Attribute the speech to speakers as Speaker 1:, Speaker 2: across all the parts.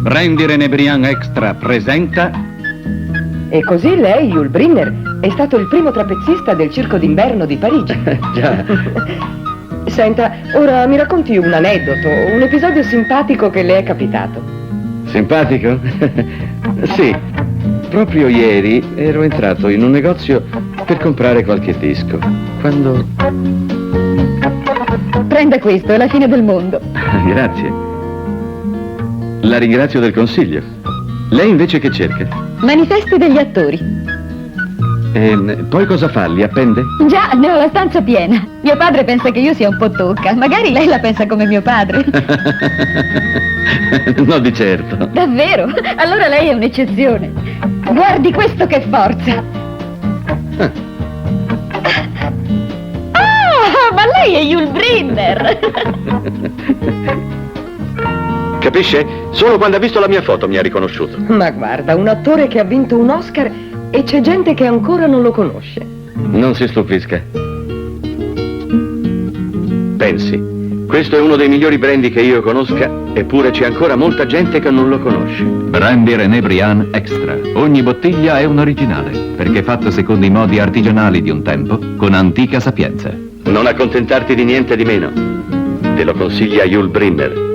Speaker 1: Brandy René Briand Extra presenta...
Speaker 2: E così lei, Yul Brynner, è stato il primo trapezzista del circo d'inverno di Parigi.
Speaker 3: Già.
Speaker 2: Senta, ora mi racconti un aneddoto, un episodio simpatico che le è capitato.
Speaker 3: Simpatico? Sì. Proprio ieri ero entrato in un negozio per comprare qualche disco. Quando...
Speaker 4: Prenda questo, è la fine del mondo.
Speaker 3: Grazie. La ringrazio del consiglio. Lei invece che cerca?
Speaker 4: Manifesti degli attori.
Speaker 3: Poi cosa fa? Li appende?
Speaker 4: Già, ne ho la stanza piena. Mio padre pensa che io sia un po' tocca. Magari lei la pensa come mio padre.
Speaker 3: No, di certo.
Speaker 4: Davvero? Allora lei è un'eccezione. Guardi questo che forza. Ah, ma lei è Yul Brynner.
Speaker 3: Capisce? Solo quando ha visto la mia foto mi ha riconosciuto.
Speaker 2: Ma guarda, un attore che ha vinto un Oscar e c'è gente che ancora non lo conosce.
Speaker 3: Non si stupisca. Pensi, questo è uno dei migliori brandy che io conosca, eppure c'è ancora molta gente che non lo conosce.
Speaker 1: Brandy René Briand Extra. Ogni bottiglia è un originale, perché fatto secondo i modi artigianali di un tempo, con antica sapienza.
Speaker 3: Non accontentarti di niente di meno. Te lo consiglia Yul Brynner.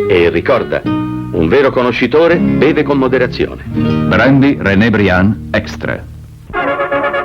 Speaker 3: E ricorda, un vero conoscitore beve con moderazione.
Speaker 1: Brandy René Briand Extra.